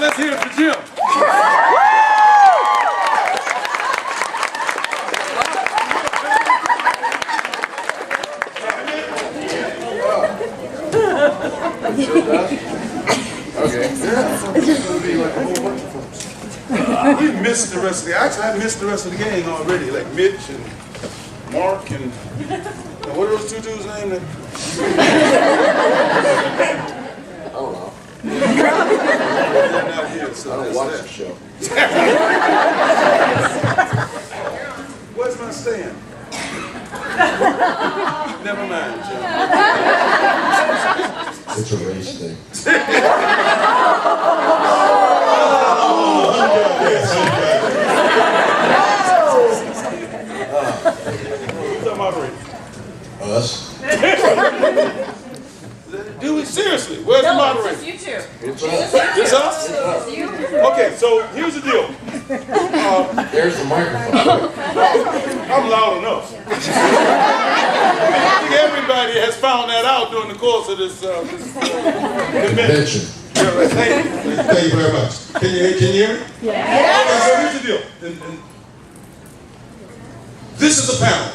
let's hear it for Jim. Okay. We missed the rest of the. Actually, I missed the rest of the gang already, like Mitch and Mark and what are those two dudes' names? I don't know. They're not here, so I don't watch the show. Where's my stand? Never mind, Jim. It's a race thing. Who's the moderator? Us? Do we seriously? Where's the moderator? It's you two. It's us. It's us? It's you. Okay, so here's the deal. There's the microphone. I'm loud enough. I think everybody has found that out during the course of this convention. Yeah, right. Thank you. Thank you very much. Can you hear me? Yeah. Okay, so here's the deal. This is a panel,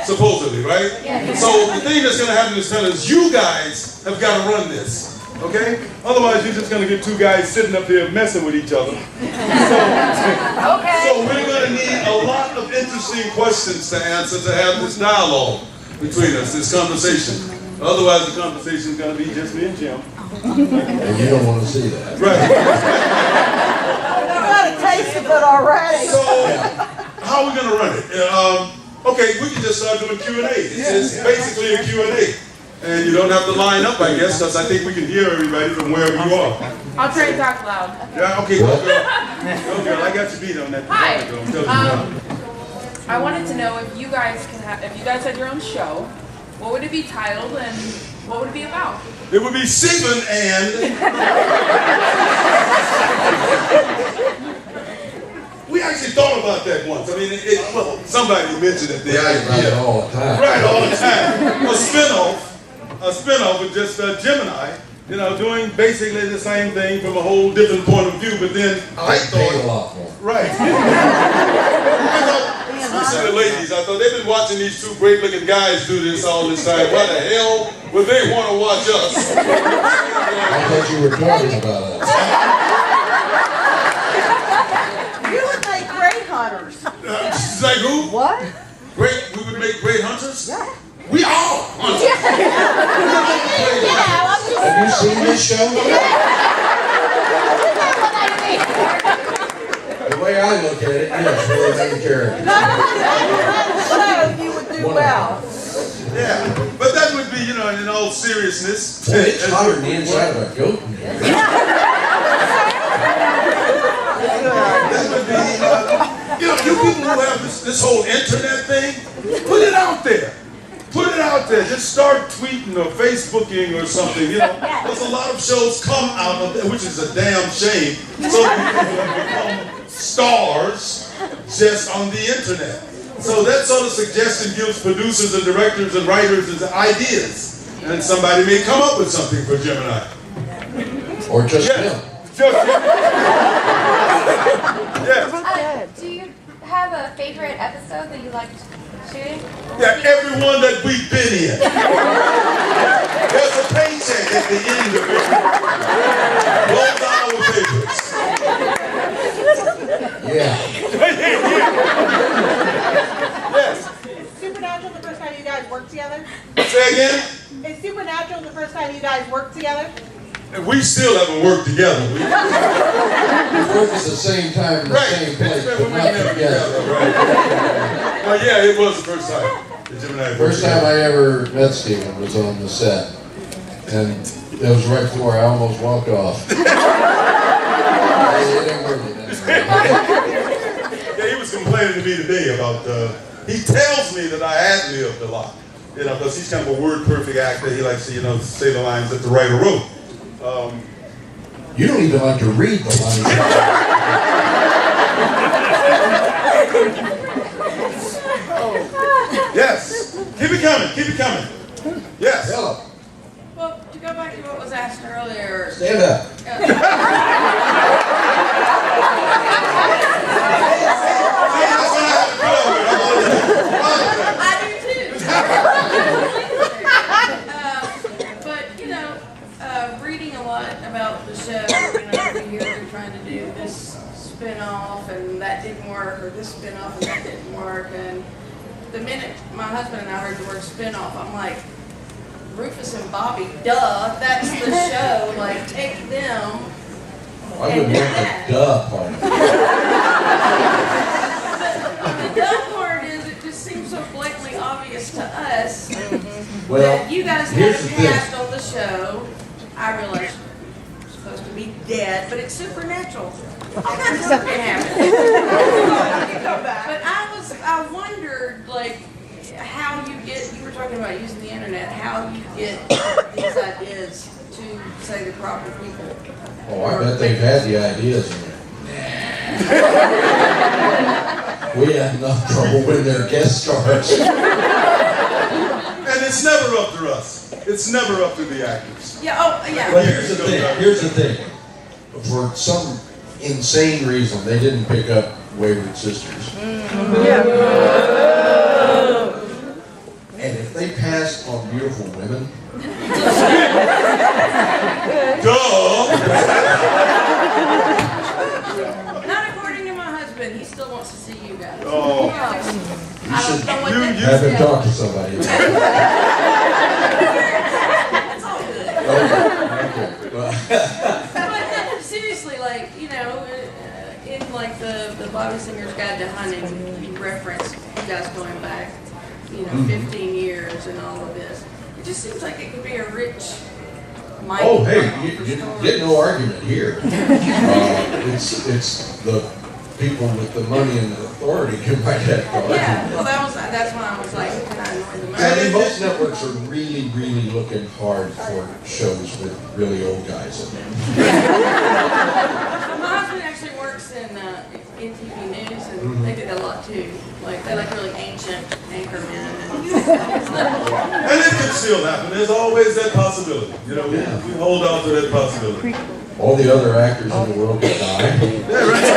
supposedly, right? Yeah. So the thing that's going to happen in this panel is you guys have got to run this. Okay? Otherwise, you're just going to get two guys sitting up here messing with each other. So we're going to need a lot of interesting questions to answer to have this dialogue between us, this conversation. Otherwise, the conversation is going to be just me and Jim. And you don't want to see that. Right. You got a taste of it already. So, how are we going to run it? Okay, we can just start doing Q&A. It's basically a Q&A. And you don't have to line up, I guess, because I think we can hear everybody from wherever you are. I'll try to talk loud. Yeah, okay, go girl. Go girl, I got your beat on that. Hi. I'm telling you now. I wanted to know if you guys if you guys had your own show, what would it be titled and what would it be about? It would be Seaman and... We actually thought about that once. I mean, well, somebody mentioned it. The idea. All the time. Right, all the time. A spinoff with just Gemini, you know, doing basically the same thing from a whole different point of view, but then I thought... a lot more. Right. Listen to the ladies, I thought they've been watching these two great looking guys do this all this time. Why the hell would they want to watch us? I thought you were talking about us. You would make great hunters. She's like, who? What? Great, we would make great hunters? Yeah. We are hunters. Have you seen this show? The way I look at it, yes, we're the main character. So you would do well. Yeah, but that would be, you know, in all seriousness. Boy, it's hotter than the inside of a goat. That would be, you know, you people who have this whole internet thing, put it out there. Put it out there. Just start tweeting or Facebooking or something. You know, there's a lot of shows come out of it, which is a damn shame. So people have become stars just on the internet. So that sort of suggestion gives producers and directors and writers ideas, and somebody may come up with something for Gemini. Or just him. Just him. Yes. Do you have a favorite episode that you liked shooting? Yeah, everyone that we've been in. There's a paycheck at the end of it. Those are our favorites. Yeah. Yes. Is Supernatural the first time you guys worked together? Say again? Is Supernatural the first time you guys worked together? We still haven't worked together. We work at the same time in the same place, but not together. Right. Well, yeah, it was the first time. First time I ever met Stephen was on the set, and it was right before I almost walked off. It ain't working anymore. Yeah, he was complaining to me today about, he tells me that I ad-libbed a lot, you know, because he's kind of a word-perfect actor. He likes to, you know, say the lines that the writer wrote. You don't even like to read the lines. Yes. Keep it coming. Keep it coming. Yes. Hello. Well, you go back to what was asked earlier. Stand up. I do too. But you know, reading a lot about the show, you know, every year they're trying to do this spin-off and that didn't work, or this spin-off and that didn't work. And the minute my husband and I heard the word spin-off, I'm like, Rufus and Bobby, duh, that's the show. Like, take them. I wouldn't want the duh part. The duh part is it just seems so blatantly obvious to us Well, that you guys had here's a the thing. cast on the show. I realize it's supposed to be dead, but it's supernatural. All kinds of stuff can happen. But I wondered, like, how you were talking about using the internet, how you get these ideas to, say, the proper people. Oh, I bet they've had the ideas. We had enough trouble when they're guest stars. And it's never up to us. It's never up to the actors. Yeah, oh, yeah. But here's the thing. For some insane reason, they didn't pick up Wayward Sisters. And if they passed on Beautiful Women, Duh! Not according to my husband. He still wants to see you guys. Oh. I don't know what that have him talk to somebody. It's all good. Okay. Well, But seriously, like, you know, in like the Bobby Singer's Guide to Hunting, you reference you guys going back, you know, 15 years and all of this. It just seems like it could be a rich, mighty. oh, hey, you get no argument here. It's the people with the money and the authority who might have to argue. Yeah, well, that's why I was like, can I annoy the I man? mean, most networks are really, really looking hard for shows with really old guys in them. My husband actually works in TV news, and they do that a lot too. Like, they like really ancient anchormen. And it can still happen. There's always that possibility. You know, we hold on to that possibility. All the other actors in the world can die. Yeah, right.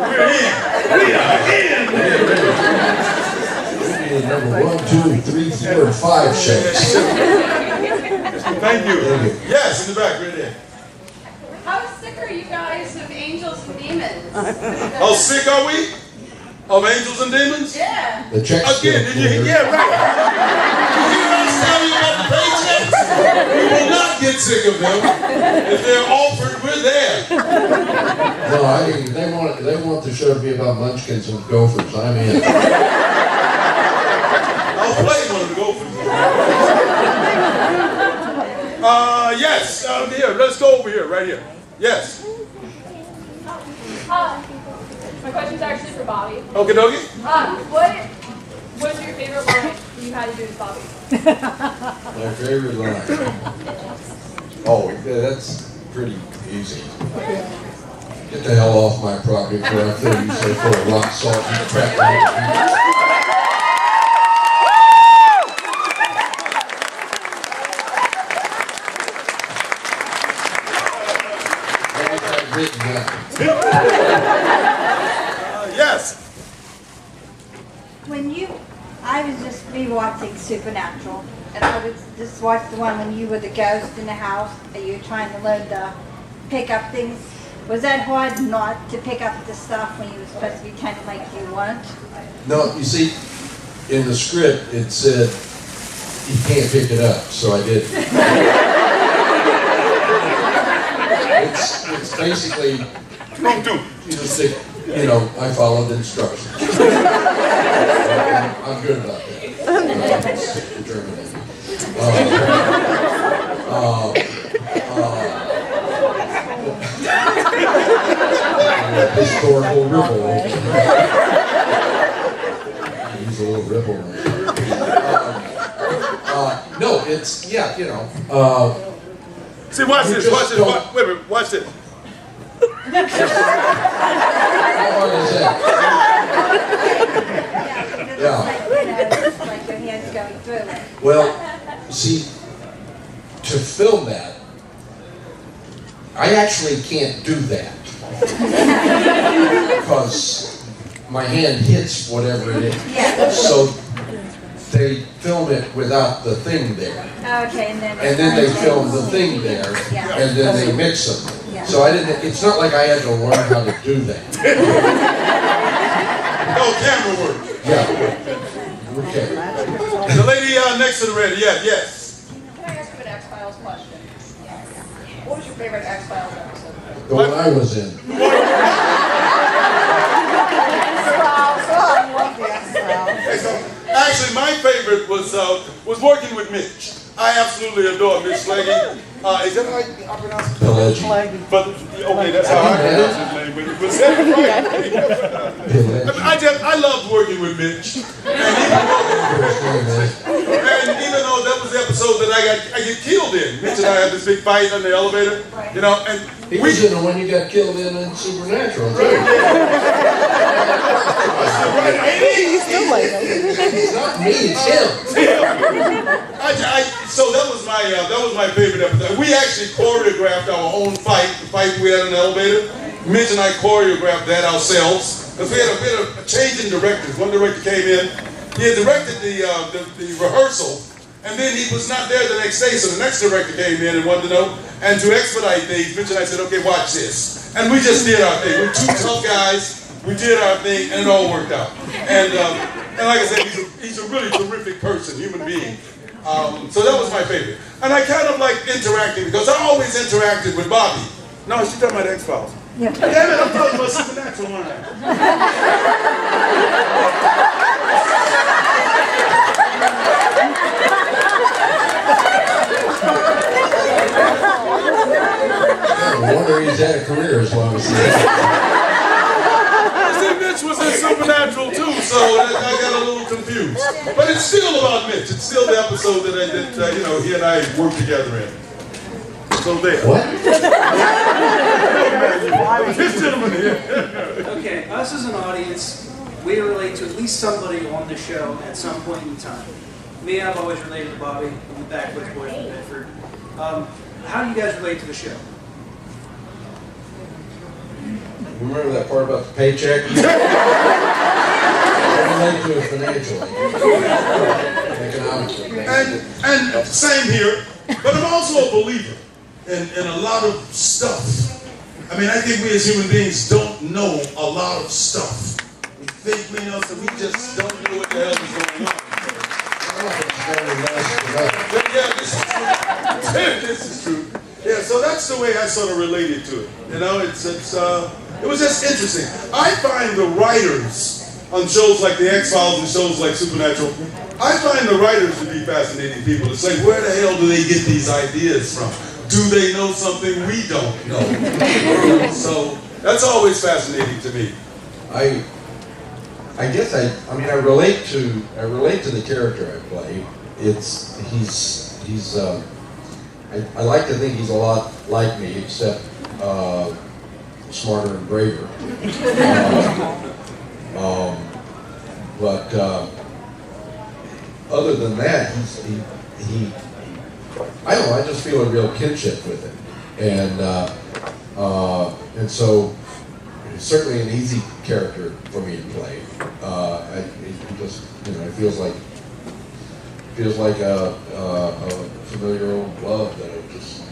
We're in. We are in. We need number 1, 2, 3, 4, and 5 shows. Thank you. Yes, in the back, right there. How sick are you guys of angels and demons? How sick are we of angels and demons? Yeah. The check's Again, still did you hear? clear. Yeah, right. Did you hear us tell you about the paychecks? We will not get sick of them. If they're offered, we're there. No, I mean, they want the show to be about munchkins and gophers. I'm in. I'll play one of the gophers. Yes, here, let's go over here, right here. Yes. My question's actually for Bobby. Okie dokie. What's your favorite line you had to do with Bobby? My favorite line. Oh, that's pretty easy. Get the hell off my property before I fill you so full of rock salt and crap. Yes. I was just rewatching Supernatural, and I was just watched the one when you were the ghost in the house, and you were trying to learn to pick up things. Was that hard not to pick up the stuff when you were supposed to be kind of like you weren't? No, you see, in the script it said you can't pick it up, so I did. It's basically you just think, I followed instructions. I'm good about that. Germany. Historical ripple. Use a little ripple. No, it's See, watch this. Watch this. Wait a minute. Watch this. How hard is that? Like your hands going through it. Well, see, film that, I actually can't do that. Because my hand hits whatever it is. Yeah. So they film it without the thing there. Okay, and then. And then they film the thing there, Yeah. and then they mix them. Yeah. So I didn't, it's not like I had to learn how to do that. No camera work. Yeah. Okay. The lady next to the red, yes. Can I ask you an X-Files question? What was your favorite X-Files episode? The one I was in. Actually, my favorite was working with Mitch. I absolutely adore Mitch Slaggy. Is that how I pronounce it? Pelleggi. But okay, that's how I pronounce his name. But it was I loved working with Mitch. And even though that was the episode that I get killed in, Mitch and I had this big fight on the elevator, you know, and He was in the one you got killed in Supernatural, too. He's It's not me, it's him. So that was my favorite episode. We actually choreographed our own fight, the fight we had in the elevator. Mitch and I choreographed that ourselves because we had a change in directors. One director came in, he had directed the rehearsal, and then he was not there the next day. So the next director came in and wanted to know. And to expedite things, Mitch and I said, "Okay, watch this," and we just did our thing. We're two tough guys. We did our thing, and it all worked out. And like I said, he's a really terrific person, human being. So that was my favorite. And I kind of like interacting because I always interacted with Bobby. No, she's talking about X-Files. Yeah. Damn it, I'm talking about Supernatural one. No wonder he's had a career as long as he has. Mitch was in Supernatural too, so I got a little confused. But it's still about Mitch. It's still the episode that he and I worked together in. So there. What? This gentleman here. Okay, us as an audience, we relate to at least somebody on the show at some point in time. Me, I've always related to Bobby, I'm the backwoods boy from Bedford. How do you guys relate to the show? Remember that part about the paycheck? I relate to it financially. Economically. And same here, but I'm also a believer in a lot of stuff. I mean, I think we as human beings don't know a lot of stuff. We think we know, so we just don't know what the hell is going on. Yeah, this is true. This is true. Yeah, so that's the way I sort of related to it. You know, it was just interesting. I find the writers on shows like the X-Files and shows like Supernatural, I find the writers to be fascinating people. It's like, where the hell do they get these ideas from? Do they know something we don't know? So that's always fascinating to me. I guess I relate to the character I play. I like to think he's a lot like me, except smarter and braver. But other than that, I don't know, I just feel a real kinship with him. And so it's certainly an easy character for me to play. It just, it feels like a familiar old love that I just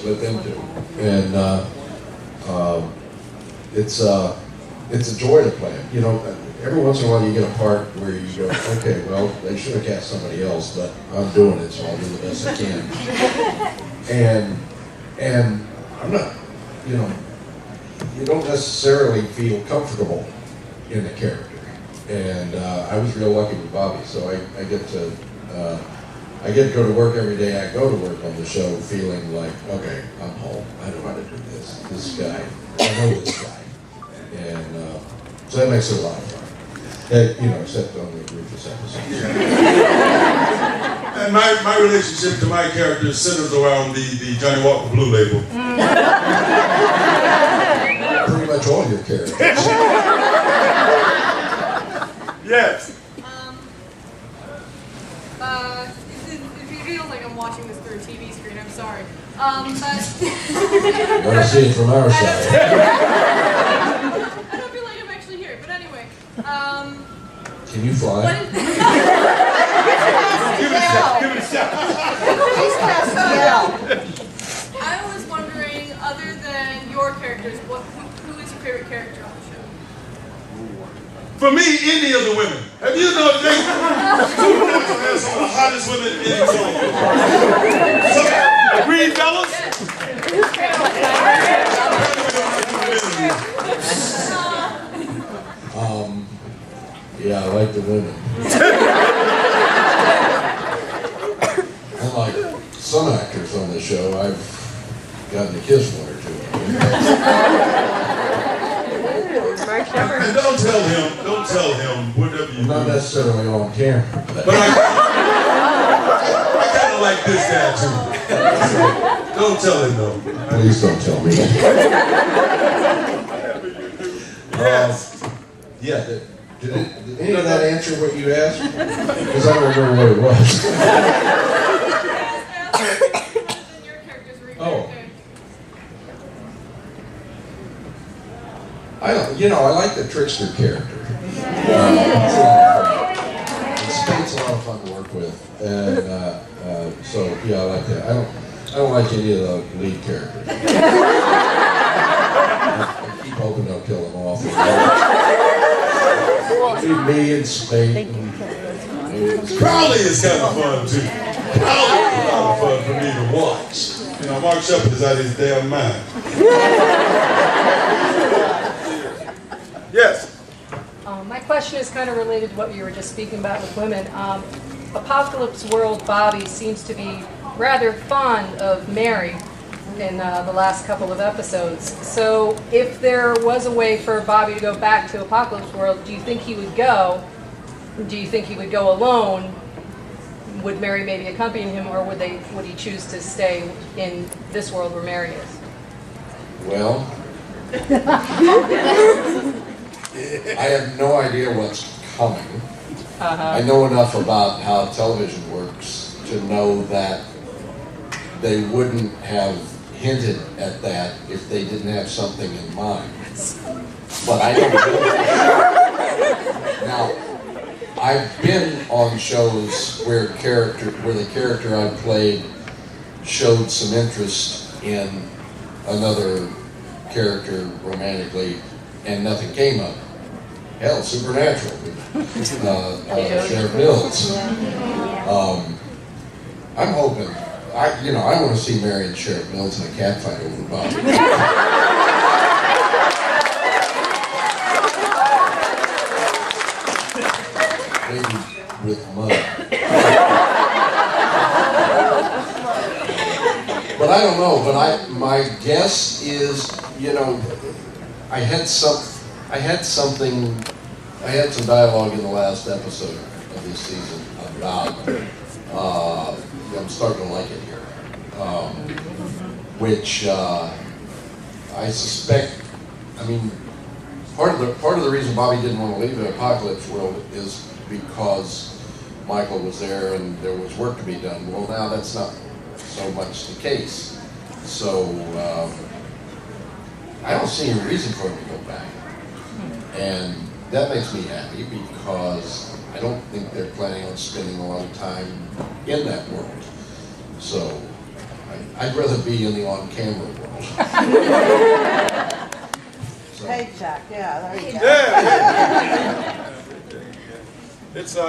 slip into. And it's a joy to play it. Every once in a while you get a part where you go, okay, well, they should have cast somebody else, but I'm doing it, so I'll do the best I can. And I'm not, you don't necessarily feel comfortable in the character. And I was real lucky with Bobby, so I get to go to work every day. I go to work on the show feeling like, okay, I'm home. I know how to do this. This guy, I know this guy. And so that makes it a lot of fun. Except on the Rufus episode. And my relationship to my character centers around the Johnny Walker Blue label. Pretty much all your characters. Yes. If you do feels like I'm watching this through a TV screen. I'm sorry. Better see it from our side. I don't feel like I'm actually here. But anyway, Can you fly? what is Give it a shot. Give it a shot. I was wondering, other than your characters, who is your favorite character on the show? For me, any of the women. Have you noticed they Supernatural has some of the hottest women in the world? Green fellas? Yeah, I like the women. Unlike some actors on the show, I've gotten to kiss one or two. And don't tell him whatever you Not do. necessarily on camera. But I kind of like this guy too. Don't tell him though. Please don't tell me. Yes. Yeah, did any of that answer what you asked? Because I don't remember what it was. Your characters were Oh. I like the trickster character. It's a lot of fun. It's a lot of fun to work with, and so yeah, I like that. I don't like any of the lead characters. I keep hoping they'll kill them off. Me and Spade. Crowley is kind of fun too. Crowley is a lot of fun for me to watch. You know, Mark Shepard is out of his damn mind. Yes. My question is kind of related to what you were just speaking about with women. Apocalypse World Bobby seems to be rather fond of Mary in the last couple of episodes. So if there was a way for Bobby to go back to Apocalypse World, do you think he would go? Do you think he would go alone? Would Mary maybe accompany him, or would he choose to stay in this world where Mary is? Well, I have no idea what's coming. I know enough about how television works to know that they wouldn't have hinted at that if they didn't have something in mind. But I don't know. Now, I've been on shows where the character I played showed some interest in another character romantically, and nothing came of it. Hell, Supernatural, Sheriff Mills. I'm hoping. I want to see Mary and Sheriff Mills in a cat fight over Bobby. Maybe with mud. But I don't know. But my guess is, I had some dialogue in the last episode of this season about. I'm starting to like it here, which I suspect. I mean, part of the reason Bobby didn't want to leave the Apocalypse World is because Michael was there and there was work to be done. Well, now that's not so much the case. So I don't see any reason for him to go back, and that makes me happy because I don't think they're planning on spending a lot of time in that world. So I'd rather be in the on-camera world. Paycheck, yeah, there you go. Yeah. It's if I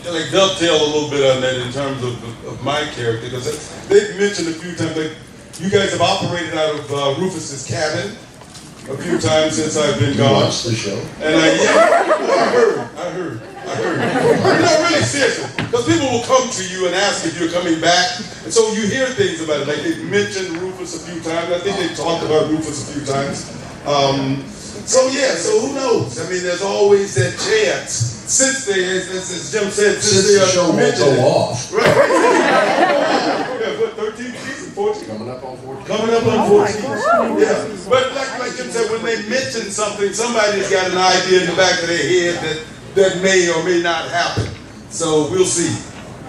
could like dovetail a little bit on that in terms of my character, because they've mentioned a few times that you guys have operated out of Rufus's cabin a few times since I've been gone. Watch the show. And I heard. No, really seriously, because people will come to you and ask if you're coming back, and so you hear things about it. Like they've mentioned Rufus a few times. I think they talked about Rufus a few times. So who knows? I mean, there's always that chance. Since they, as Jim said, since the show won't go off. Right. Yeah, what, 13 season, 14? Coming up on 14. Coming up on 14. Yeah. But like Jim said, when they mention something, somebody's got an idea in the back of their head that may or may not happen. So we'll see.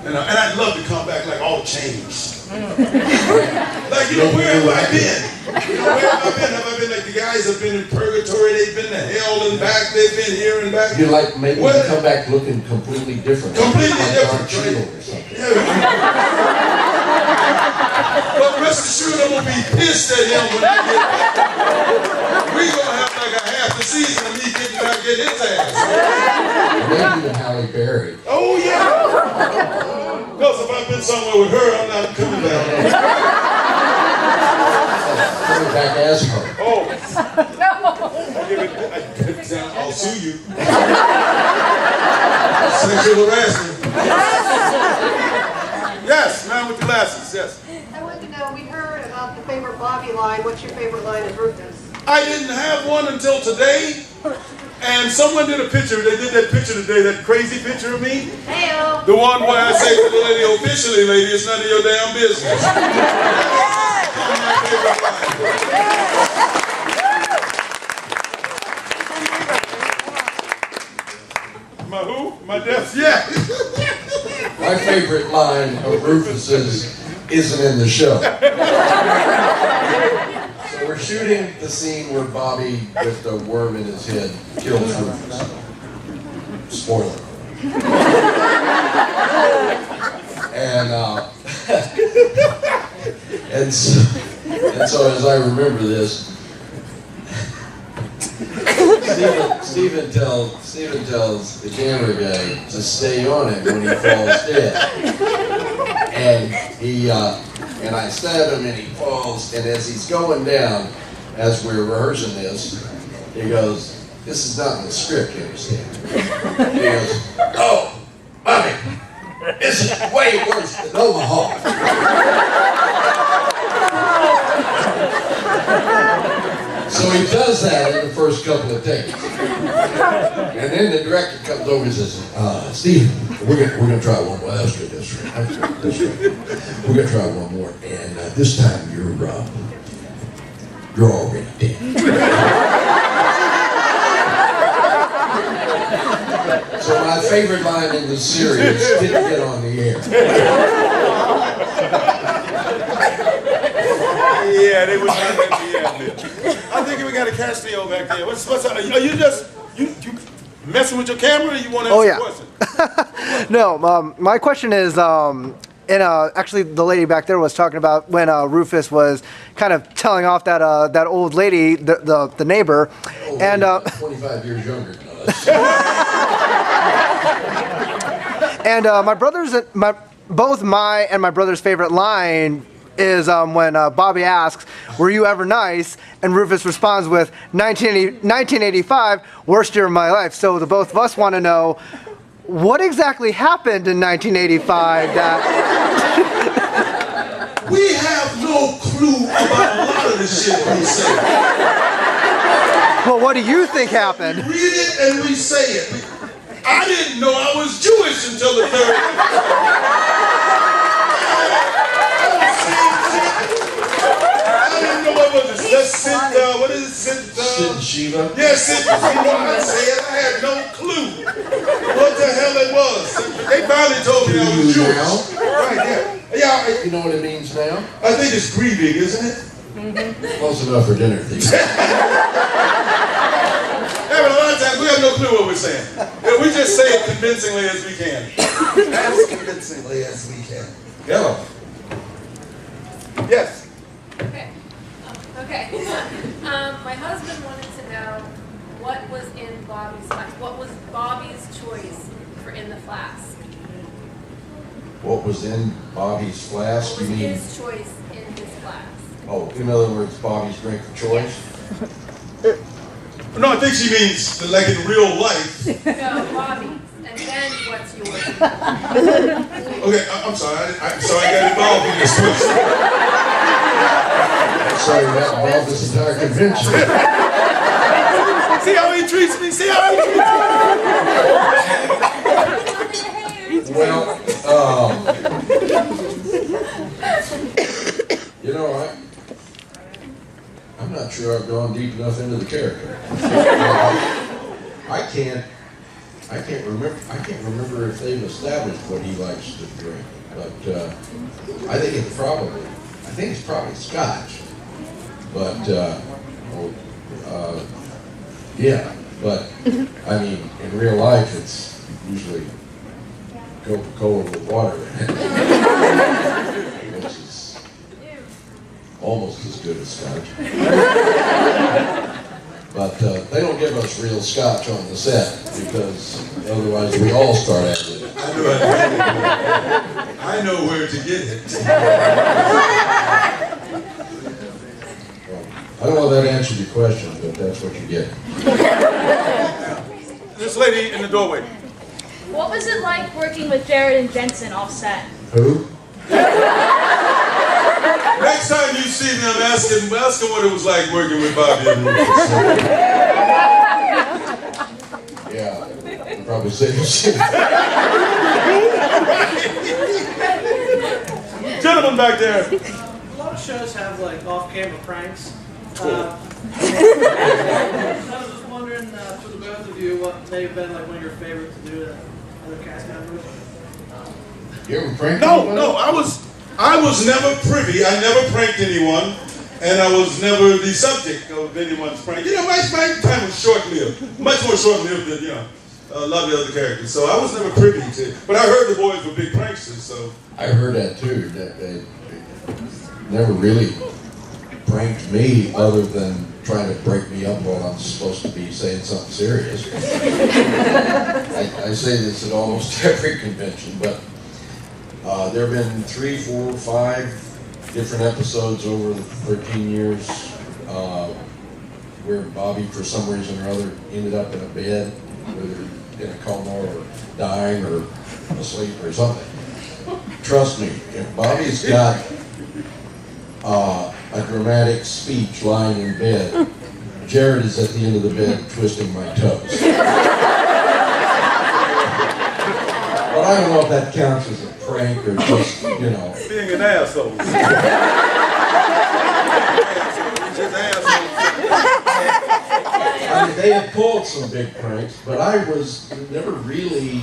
And I'd love to come back like all changed. Like, you know, where have I been? You know, where have I been? Have I been like the guys have been in purgatory, they've been to hell and back, they've been here and back? You're like maybe you come back looking completely different. Completely like different, Right? right? Or something. Yeah. But rest assured, I'm gonna be pissed at him when I get back. We gonna have like a half the season of me getting back at his ass. Maybe even Halle Berry. Oh yeah. Because if I've been somewhere with her, I'm not coming back. Coming back as her. Oh. I'll sue you. Sexual harassment. Yes, man with the glasses, yes. I want to know, we heard about the favorite Bobby line. What's your favorite line of Rufus? I didn't have one until today. And someone did a picture, they did that picture today, that crazy picture of me. Hey-o. The one where I say to the lady, officially, lady, it's none of your damn business. My who? My death? Yeah. My favorite line of Rufus's isn't in the show. So we're shooting the scene where Bobby, with the worm in his head, kills Rufus. Spoiler. And and so as I remember this, Stephen tells the camera guy to stay on him when he falls dead. And I stab him and he falls, and as he's going down, as we're rehearsing this, he goes, "This is not in the script, you understand?" He goes, "Oh, Bobby, this is way worse than Omaha." So he does that in the first couple of takes. And then the director comes over and says, "Steve, we're gonna try one more. That's good, that's right. We're gonna try one more. And this time you're already dead." So my favorite line in the series didn't get on the air. Yeah, they would not let me in there. I think we got a Castillo back there. What's are you just you messing with your camera, or you want to ask a question? No, my question is, actually the lady back there was talking about when Rufus was kind of telling off that old lady, the neighbor, and 25 years younger than us. and both my and my brother's favorite line is when Bobby asks, "Were you ever nice?" And Rufus responds with, 1985, worst year of my life. So the both of us want to know, what exactly happened in 1985 that... We have no clue about a lot of the shit we say. Well, what do you think happened? We read it and we say it. I didn't know I was Jewish until the third. I didn't know what was it. What is it? Sid Shiva? Yes, Sid Shiva. I said I had no clue what the hell it was. They finally told me I was Jewish. Now? Right, yeah. You know what it means now? I think it's grieving, isn't it? Close enough for dinner thieves. Yeah, but a lot of times we have no clue what we're saying. Yeah, we just say it convincingly as we can. As convincingly as we can. Hello. Yes. Okay. My husband wanted to know what was in Bobby's flask. What was Bobby's choice for in the flask? What was in Bobby's flask? What was You mean? his choice in his flask? Oh, in other words, Bobby's drink of choice? No, I think she means like in real life. No, Bobby's. And then what's yours? Okay, I'm sorry. I'm sorry I got involved in this question. Sorry, that involved this entire convention. See how he treats me? See how he treats me? Well, you know, I'm not sure I've gone deep enough into the character. I can't can't remember if they've established what he likes to drink, but I think it's probably Scotch. But yeah. But I mean, in real life, it's usually Coca-Cola with water in it, which is almost as good as Scotch. But they don't give us real Scotch on the set because otherwise we all start acting it. I know where to get it. I don't know if that answered your question, but that's what you get. This lady in the doorway. What was it like working with Jared and Jensen off set? Who? Next time you see them, ask them what it was like working with Bobby and Rufus. Yeah, I'll probably say the same. Gentlemen back there. A lot of shows have like off-camera pranks. I was just wondering, for the both of you, what may have been like one of your favorites to do with other cast members? You ever pranked No, anyone? no, I was never privy. I never pranked anyone, and I was never the subject of anyone's prank. You know, my time was short-lived, much more short-lived than a lot of the other characters. So I was never privy to. But I heard the boys were big pranksters. So I heard that too. That they never really pranked me other than trying to break me up while I'm supposed to be saying something serious. I say this at almost every convention, but there have been 3, 4, 5 different episodes over the 13 years where Bobby, for some reason or other, ended up in a bed, whether in a coma or dying or asleep or something. Trust me, if Bobby's got a dramatic speech lying in bed, Jared is at the end of the bed twisting my toes. But I don't know if that counts as a prank or just, you know. being an asshole. I mean, they had pulled some big pranks, but I was never really,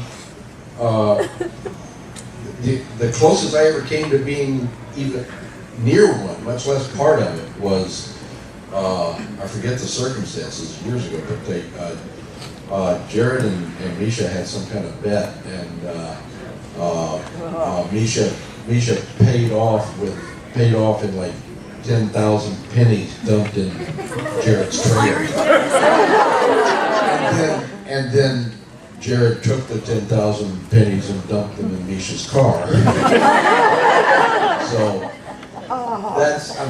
the closest I ever came to being even near one, much less part of it, was, I forget the circumstances years ago, but Jared and Misha had some kind of bet, and Misha paid off in like 10,000 pennies dumped in Jared's trailer. And then Jared took the 10,000 pennies and dumped them in Misha's car. So that's, I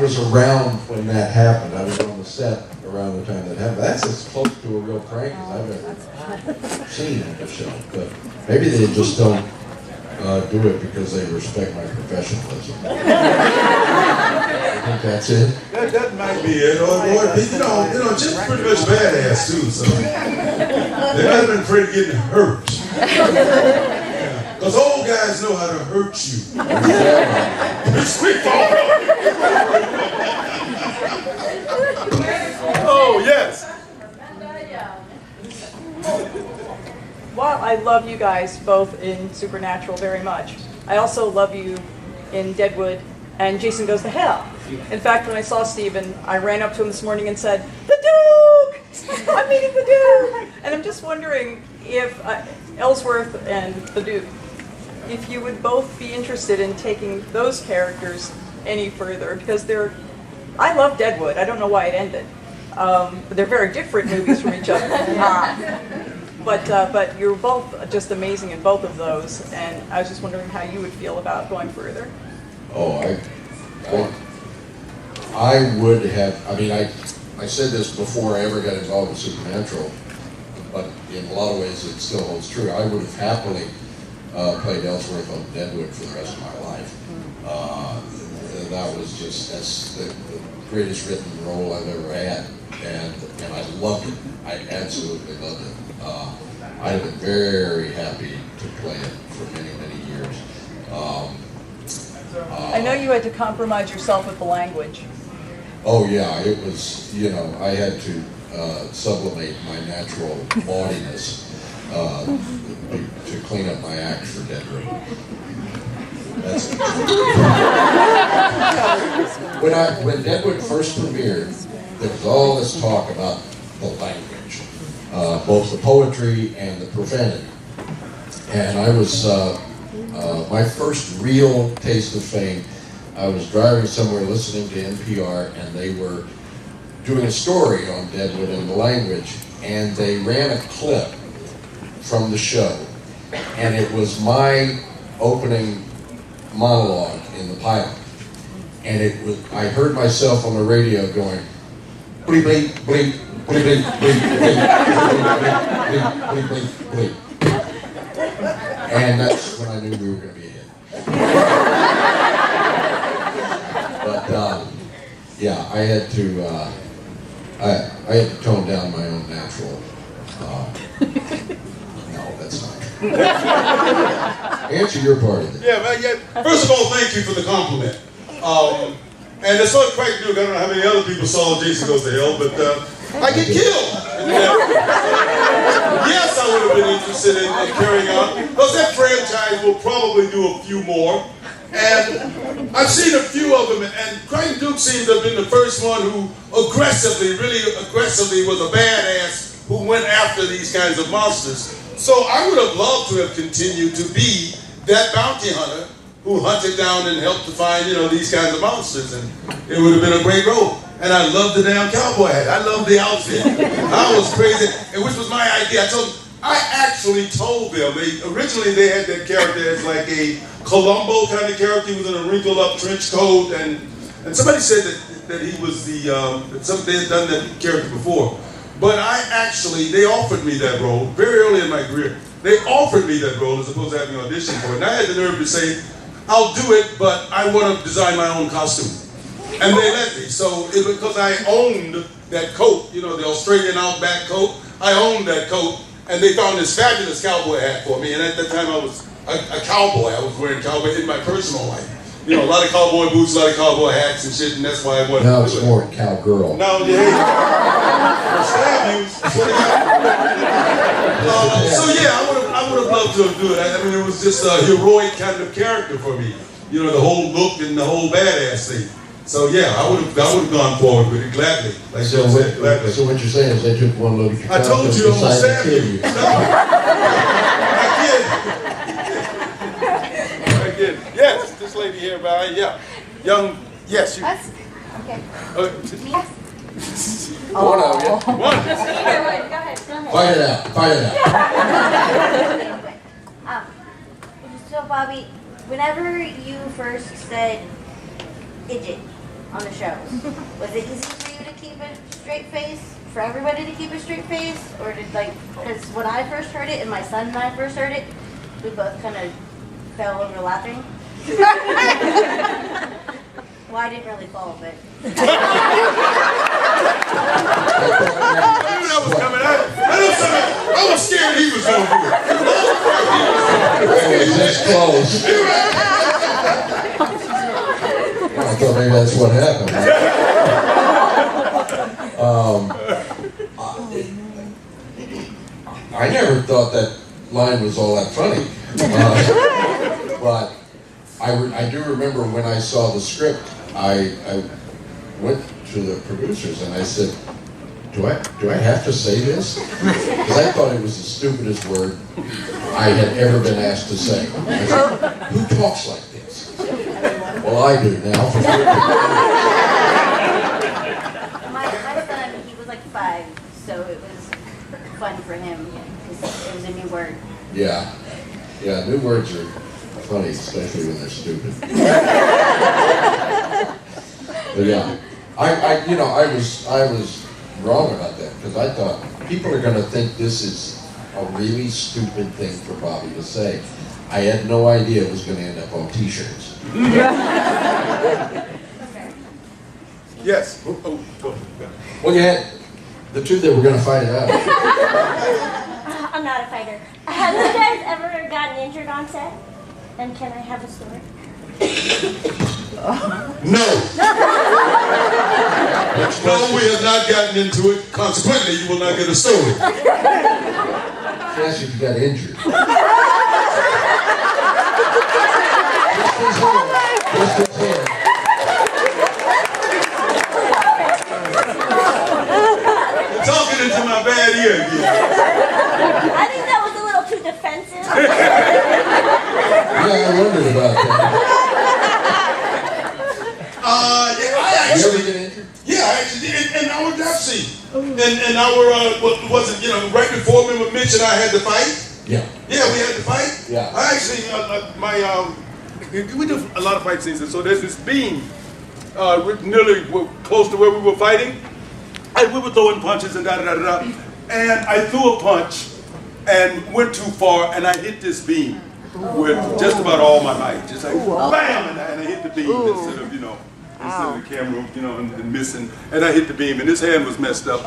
was around when that happened. I was on the set around the time that happened. That's as close to a real prank as I've ever seen on the show. But maybe they just don't do it because they respect my professionalism. I think that's it. That might be it. Or Jim's pretty much badass too, so they might have been afraid of getting hurt. Because old guys know how to hurt you. Oh, yes. While I love you guys both in Supernatural very much, I also love you in Deadwood and Jason Goes to Hell. In fact, when I saw Steven, I ran up to him this morning and said, "The Duke! I'm meeting the Duke!" And I'm just wondering if Ellsworth and the Duke, if you would both be interested in taking those characters any further, because I love Deadwood. I don't know why it ended. But they're very different movies from each other. But you're both just amazing in both of those, and I was just wondering how you would feel about going further. Oh, I would have, I said this before I ever got involved with Supernatural, but in a lot of ways it still holds true. I would have happily played Ellsworth on Deadwood for the rest of my life. That's the greatest written role I've ever had, and I loved it. I absolutely loved it. I'd have been very happy to play it for many, many years. I know you had to compromise yourself with the language. Oh yeah, it was, I had to sublimate my natural bawdiness to clean up my act for Deadwood. That's it. When Deadwood first premiered, there was all this talk about the language, both the poetry and the profanity. And I was, my first real taste of fame, I was driving somewhere listening to NPR, and they were doing a story on Deadwood and the language, and they ran a clip from the show, and it was my opening monologue in the pilot. And it was, I heard myself on the radio going, bleep, bleep, bleep, bleep, bleep, bleep, bleep, bleep, bleep, bleep, bleep. And that's when I knew we were going to be a hit. But yeah, I had to I had to tone down my own natural. No, that's not true. Answer your part of it. Yeah, first of all, thank you for the compliment. And it's not quite new. I don't know how many other people saw Jason Goes to Hell, but I get killed. Yes, I would have been interested in carrying on, because that franchise will probably do a few more. And I've seen a few of them, and Creighton Duke seemed to have been the first one who really aggressively was a badass who went after these kinds of monsters. So I would have loved to have continued to be that bounty hunter who hunted down and helped to find, these kinds of monsters, and it would have been a great role. And I loved the damn cowboy hat. I loved the outfit. I was crazy, and which was my idea. I actually told them, originally they had that character as like a Columbo kind of character. He was in a wrinkled up trench coat, and somebody said that he was they had done that character before. But they offered me that role very early in my career. They offered me that role as opposed to having an audition for it. And I had the nerve to say, I'll do it, but I want to design my own costume. And they let me. So because I owned that coat, the Australian Outback coat, I owned that coat, and they found this fabulous cowboy hat for me. And at that time I was a cowboy. I was wearing cowboy in my personal life. A lot of cowboy boots, a lot of cowboy hats and shit, and that's why I wanted now to it's do it. more cowgirl. Now, so yeah, I would have loved to have done it. I mean, it was just a heroic kind of character for me. The whole look and the whole badass thing. So yeah, I would have gone forward with it gladly. Like So what you're saying is they took one look at your I told you, costume and almost decided to stabbed kill you. you. I did. Yes, this lady here, yeah. Young, yes. You. Us? Okay. Me? One of you. One. Go ahead. Fight it out. So Bobby, whenever you first said "idjit" on the show, was it easy for you to keep a straight face? For everybody to keep a straight face? Or because when I first heard it and my son and I first heard it, we both kind of fell over laughing. Well, I didn't really fall, but. I knew that was coming out. I was scared he was going to do it. It was this close. I thought maybe that's what happened. I never thought that line was all that funny. But I do remember when I saw the script, I went to the producers and I said, do I have to say this? Because I thought it was the stupidest word I had ever been asked to say. I said, who talks like this? Well, I do now. My son, he was like 5, so it was fun for him because it was a new word. Yeah, new words are funny, especially when they're stupid. But yeah, I was wrong about that because I thought people are going to think this is a really stupid thing for Bobby to say. I had no idea it was going to end up on T-shirts. Yes. Well, you had the two that were going to fight it out. I'm not a fighter. Have you guys ever gotten injured on set? And can I have a story? No. No, we have not gotten into it. Consequently, you will not get a story. Yes, if you got injured. Just his hand. You're talking into my bad ear again. I think that was a little too defensive. Yeah, I wondered about that. Yeah, I actually. You ever get injured? Yeah, I actually did. In our draft scene. And our, wasn't, right before me with Mitch and I had to fight? Yeah. Yeah, we had to fight. Yeah. I actually, we do a lot of fight scenes, and so there's this beam nearly close to where we were fighting. And we were throwing punches and da-da-da-da-da. And I threw a punch and went too far, and I hit this beam with just about all my might. Just like, bam, and I hit the beam instead of, instead of the camera, and missing. And I hit the beam, and his hand was messed up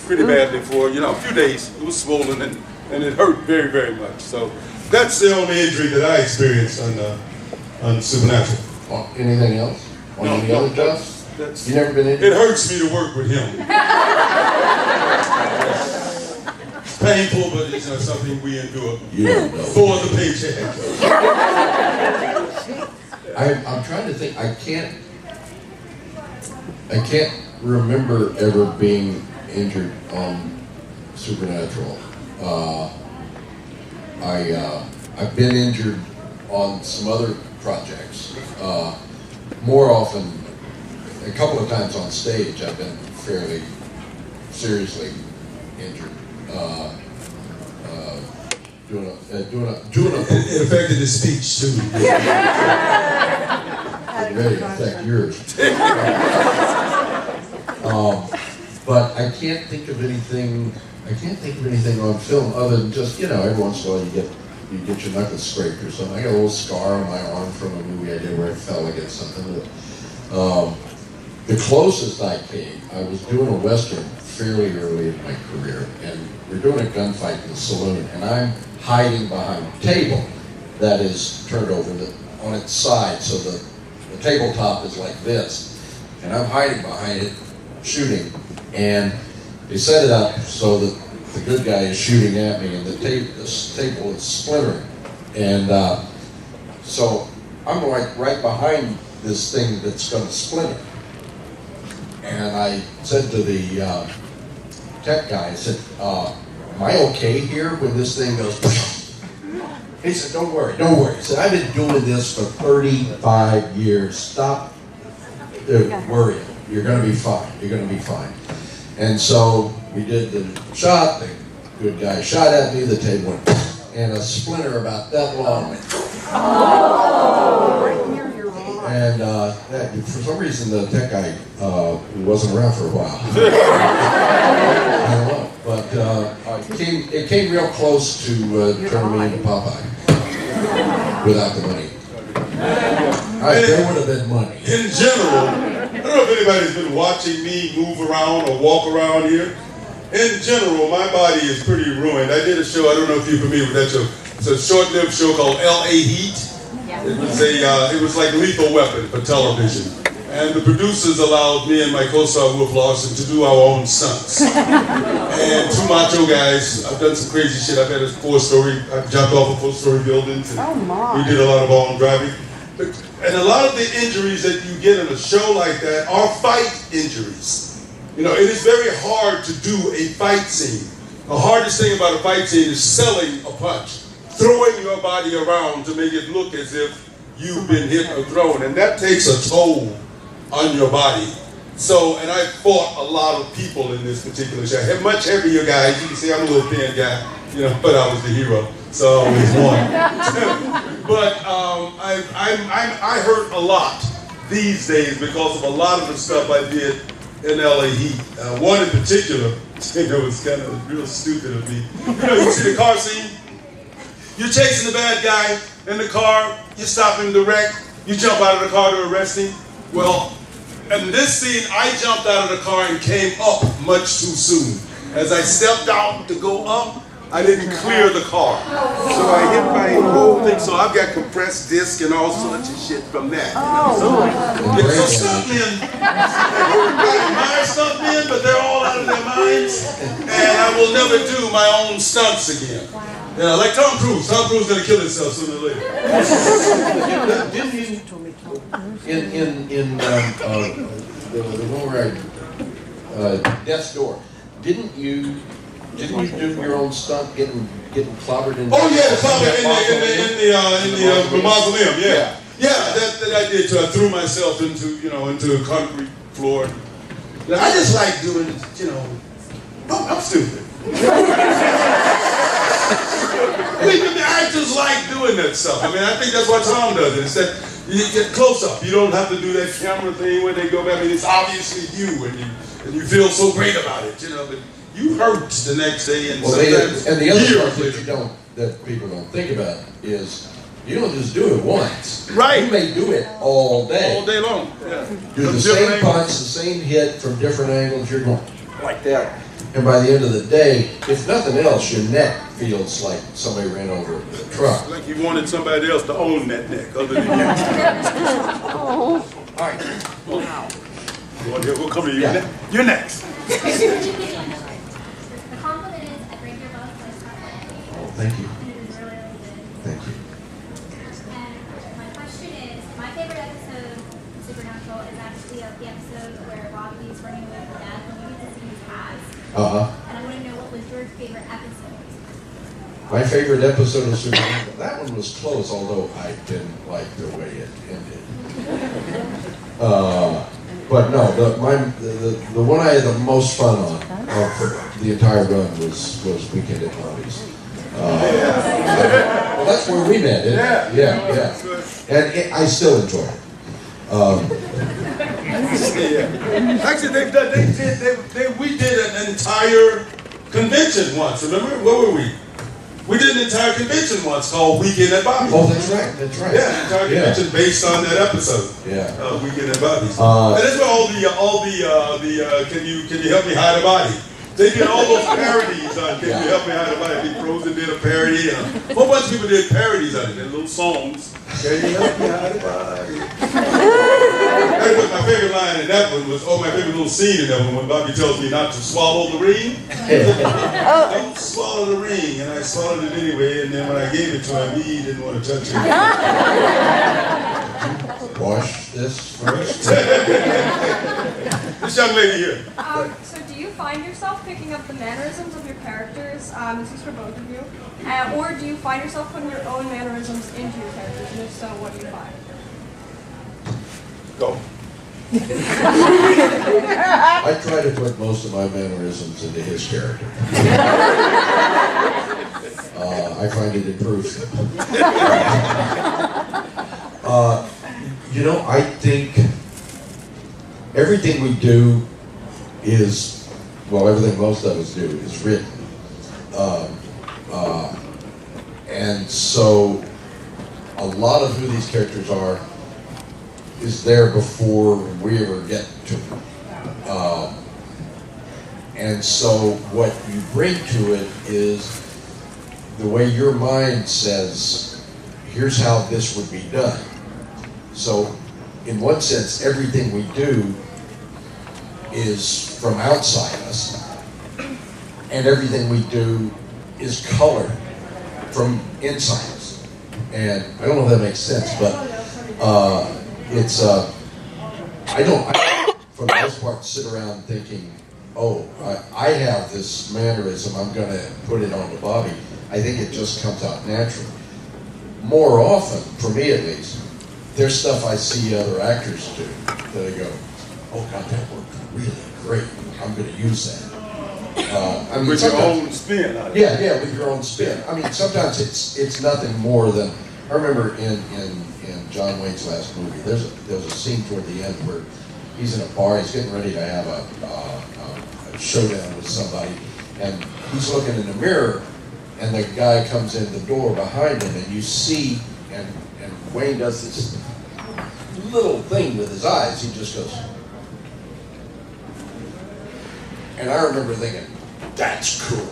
pretty badly for, a few days. It was swollen, and it hurt very, very much. So that's the only injury that I experienced on Supernatural. Anything else? On any other jobs? You never been injured? It hurts me to work with him. It's painful, but it's something we endure for the paycheck. I'm trying to think. I can't remember ever being injured on Supernatural. I've been injured on some other projects. More often, a couple of times on stage, I've been fairly seriously injured. It affected his speech too. It really affect yours. But I can't think of anything. I can't think of anything on film other than just every once in a while you get your knuckles scraped or something. I got a little scar on my arm from a movie I did where I fell against something. The closest I came, I was doing a Western fairly early in my career, and we're doing a gunfight in the saloon, and I'm hiding behind a table that is turned over on its side, so the tabletop is like this, and I'm hiding behind it, shooting, and they set it up so that the good guy is shooting at me, and the table is splintering, and so I'm like right behind this thing that's going to splinter. And I said to the tech guy, I said, am I okay here when this thing goes? He said, don't worry. He said, I've been doing this for 35 years. Stop worrying. You're going to be fine. And so we did the shot. The good guy shot at me. The table went, and a splinter about that long went. And for some reason, the tech guy wasn't around for a while. I don't know, but it came real close to turning me into Popeye without the money. There would have been money. In general, I don't know if anybody's been watching me move around or walk around here. In general, my body is pretty ruined. I did a show, I don't know if you're familiar with that show. It's a short-lived show called L.A. Heat. It was like Lethal Weapon for television. And the producers allowed me and my co-star Wolf Larson to do our own stunts. And two macho guys, I've done some crazy shit. I've jumped off of 4-story buildings. And we did a lot of armed driving. And a lot of the injuries that you get in a show like that are fight injuries. It is very hard to do a fight scene. The hardest thing about a fight scene is selling a punch. Throwing your body around to make it look as if you've been hit or thrown. And that takes a toll on your body. So, and I fought a lot of people in this particular show. Much heavier guys. You can see I'm a little thin guy, but I was the hero. So I always won. But I hurt a lot these days because of a lot of the stuff I did in LA Heat. One in particular, it was kind of real stupid of me. You see the car scene? You're chasing the bad guy in the car, you stop him to wreck, you jump out of the car to arrest him. Well, in this scene, I jumped out of the car and came up much too soon. As I stepped out to go up, I didn't clear the car. So I hit my whole thing. So I've got compressed disc and all sorts of shit from that. So stuntmen, I admire stuntmen, but they're all out of their minds. And I will never do my own stunts again. You know, like Tom Cruise. Tom Cruise is going to kill himself sooner or later. Didn't you, in the one where Death's Door, didn't you do your own stunt getting clobbered in? Oh yeah, the clobbered in the mausoleum. Yeah, that I did too. I threw myself into a concrete floor. I just like doing, I'm stupid. The actors like doing that stuff. I mean, I think that's why Tom does it. It's that you get close up. You don't have to do that camera thing when they go back. I mean, it's obviously you, and you feel so great about it, But you hurt the next day, and sometimes and the other years part that people don't think about is you don't just do it once. Right. You may do it all day. All day long. Yeah. Do the same punch, the same hit from different angles. You're going like that. And by the end of the day, if nothing else, your neck feels like somebody ran over a truck. Like you wanted somebody else to own that neck other than you. All right. We'll come to you. Yeah. You're next. The compliment is I bring your both place. Oh, thank you. It is really, really good. Thank you. And my question is, my favorite episode of Supernatural is actually the episode where Bobby's running away from death and we get to see his past. And I want to know what was your favorite episode? My favorite episode of Supernatural. That one was close, although I didn't like the way it ended. But no, the one I had the most fun on of the entire run was Weekend at Bobby's. Well, that's where we met, isn't it? Yeah. And I still enjoy it. Actually, we did an entire convention once. Remember? Where were we? We did an entire convention once called Weekend at Bobby's. Oh, that's right. Yeah, an entire convention based on that episode. Yeah. Weekend at Bobby's. And that's where all the can you help me hide a body? They did all those parodies on Can You Help Me Hide a Body? Big Frozen did a parody, and a whole bunch of people did parodies on it, and little songs. Can you help me hide a body? That was my favorite line in that one was, my favorite little scene in that one when Bobby tells me not to swallow the ring. Don't swallow the ring, and I swallowed it anyway, and then when I gave it to him, he didn't want to touch it. Wash this first. This young lady here. So do you find yourself picking up the mannerisms of your characters, this is for both of you, or do you find yourself putting your own mannerisms into your characters, and if so, what do you find? Go. I try to put most of my mannerisms into his character. I find it improves him. I think everything we do is, everything most of us do is written. And so a lot of who these characters are is there before we ever get to them. And so what you bring to it is the way your mind says, here's how this would be done. So in one sense, everything we do is from outside us, and everything we do is colored from inside us. And I don't know if that makes sense, but I don't, for the most part, sit around thinking, I have this mannerism, I'm going to put it on to Bobby. I think it just comes out naturally. More often, for me at least, there's stuff I see other actors do that I go, oh God, that worked really great. I'm going to use that. With your own spin. Yeah, with your own spin. I mean, sometimes it's nothing more than, I remember in John Wayne's last movie, there's a scene toward the end where he's in a bar, he's getting ready to have a showdown with somebody, and he's looking in the mirror, and the guy comes in the door behind him, and you see, and Wayne does this little thing with his eyes, he just goes, and I remember thinking, that's cool.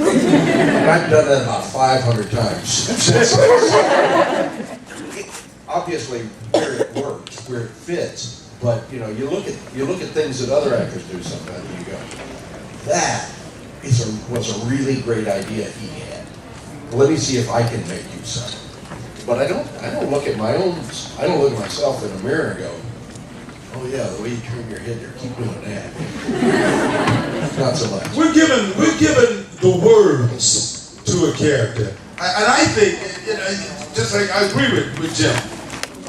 And I've done that about 500 times. Obviously, where it works, where it fits, but you know, you look at things that other actors do sometimes, and you go, that was a really great idea he had. Let me see if I can make use of it. But I don't look at my own. I don't look at myself in the mirror and go, oh yeah, the way you turn your head there, keep doing that. Not so much. We're given the words to a character, and I think, you know, just like I agree with Jim,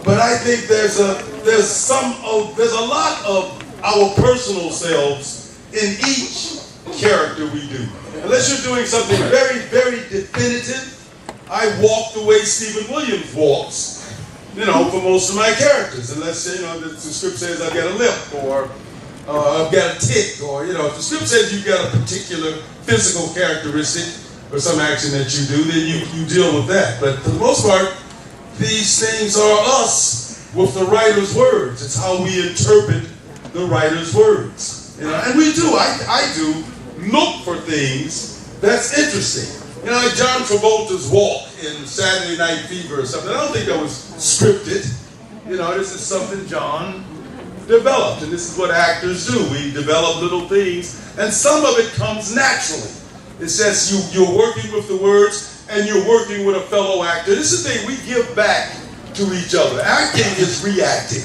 but I think there's a lot of our personal selves in each character we do. Unless you're doing something very, very definitive, I walk the way Stephen Williams walks, you know, for most of my characters. Unless, you know, the script says I've got a limp, or I've got a tick, or, you know, if the script says you've got a particular physical characteristic or some action that you do, then you deal with that. But for the most part, these things are us with the writer's words. It's how we interpret the writer's words. You know, and we do, I do look for things that's interesting. You know, like John Travolta's walk in Saturday Night Fever or something. I don't think that was scripted. You know, this is something John developed, and this is what actors do. We develop little things, and some of it comes naturally. It's just you're working with the words, and you're working with a fellow actor. This is the thing, we give back to each other. Acting is reacting,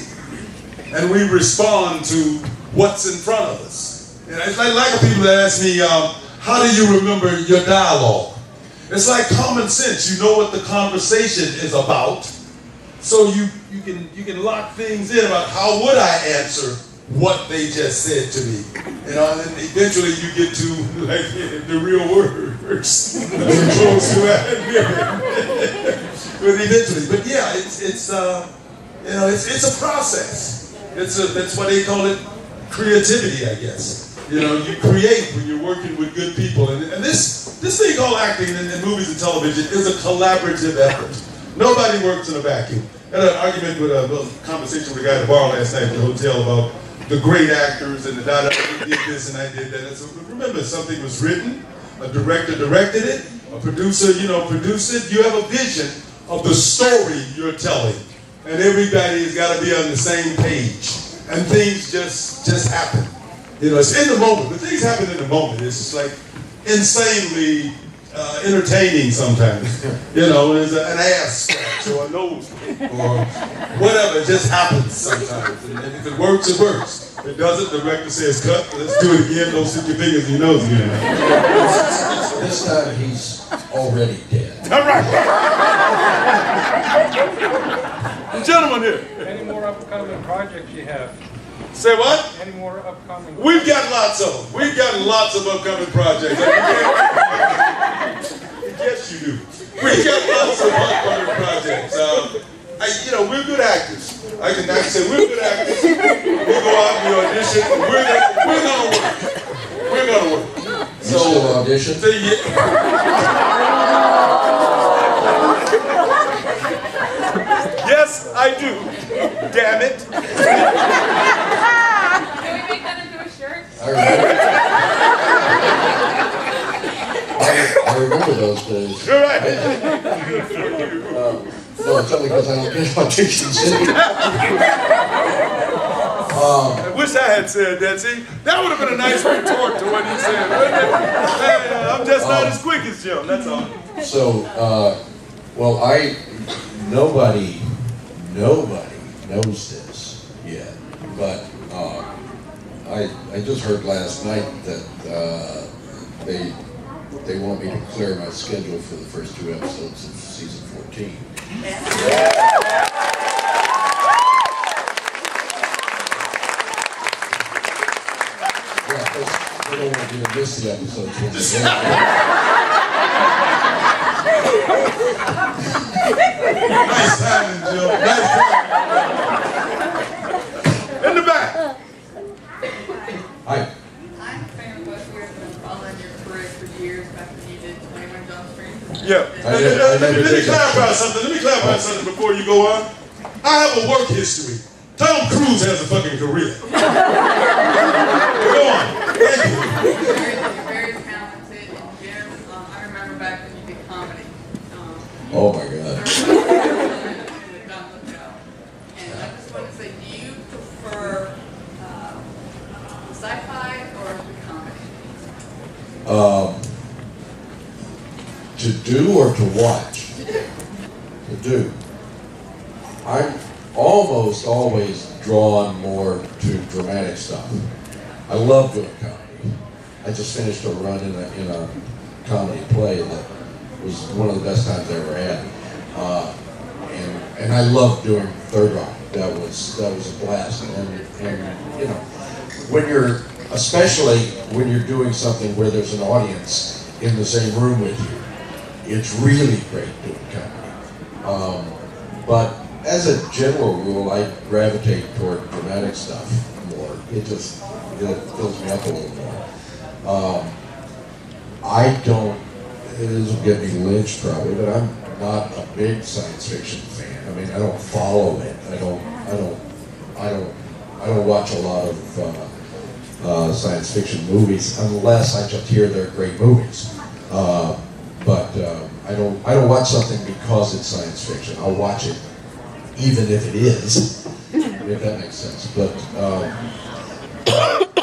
and we respond to what's in front of us. And it's like people that ask me, how do you remember your dialogue? It's like common sense. You know what the conversation is about, so you can lock things in about how would I answer what they just said to me. You know, and then eventually you get to like the real words. That's close to that. But eventually, but yeah, it's you know, it's a process. That's why they call it creativity, I guess. You know, you create when you're working with good people, and this thing called acting in movies and television is a collaborative effort. Nobody works in a vacuum. I had an argument with a conversation with a guy at the bar last night at the hotel about the great actors and the I did this and I did that. And so remember, something was written, a director directed it, a producer, you know, produced it. You have a vision of the story you're telling, and everybody has got to be on the same page, and things just happen. You know, it's in the moment. But things happen in the moment. It's just like insanely entertaining sometimes. You know, there's an ass scratch or a nose or whatever. It just happens sometimes. And if it works, it works. If it doesn't, the director says, cut, let's do it again. Don't stick your fingers in your nose again. This time he's already dead. All right. The gentleman here. Any more upcoming projects you have? Say what? Any more upcoming? We've got lots of them. We've got lots of upcoming projects. Yes, you do. We've got lots of upcoming projects. You know, we're good actors. I can say we're good actors. We go out and we audition. We're gonna work. We're gonna work. You still audition? Yes, I do. Damn it. Can we make that into a shirt? I remember those days. You're right. No, it's only because I don't get auditions anymore. I wish I had said that. See, that would have been a nice retort to what he said, wouldn't it? Hey, I'm just not as quick as Jim, that's all. So, well, nobody knows this yet, but I just heard last night that they want me to clear my schedule for the first 2 episodes of season 14. Yeah, they don't want you to miss the episodes when they're Nice timing, Joe. Nice timing. In the back. Hi. I'm a fan of what you've been following your career for years back when you did 21 Jump Street. Yeah. Let me clarify something before you go on. I have a work history. Tom Cruise has a fucking career. Go on. Thank you. You're very talented, and Jim, do or to watch? To do. I'm almost always drawn more to dramatic stuff. I love doing comedy. I just finished a run in a comedy play that was one of the best times I ever had. And I love doing Third Rock. That was a blast. And you know, especially when you're doing something where there's an audience in the same room with you, it's really great doing comedy. But as a general rule, I gravitate toward dramatic stuff more. It fills me up a little more. This will get me lynched probably, but I'm not a big science fiction fan. I mean, I don't follow it. I don't watch a lot of science fiction movies unless I just hear they're great movies. But I don't watch something because it's science fiction. I'll watch it even if it is, if that makes sense. But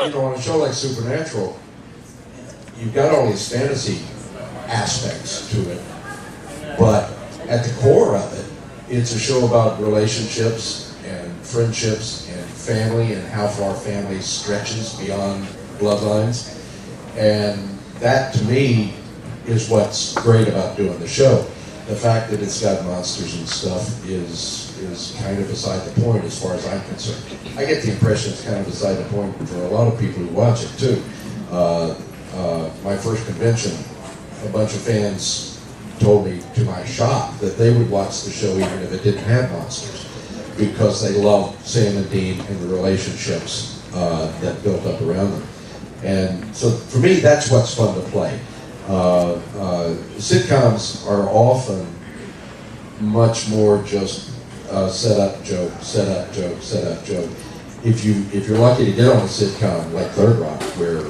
you know, on a show like Supernatural, you've got all these fantasy aspects to it, but at the core of it, it's a show about relationships and friendships and family and how far family stretches beyond bloodlines. And that, to me, is what's great about doing the show. The fact that it's got monsters and stuff is kind of beside the point as far as I'm concerned. I get the impression it's kind of beside the point for a lot of people who watch it too. My first convention, a bunch of fans told me to my shock that they would watch the show even if it didn't have monsters, because they loved Sam and Dean and the relationships that built up around them. And so for me, that's what's fun to play. Sitcoms are often much more just set up joke, set up joke, set up joke. If you're lucky to get on a sitcom like Third Rock, where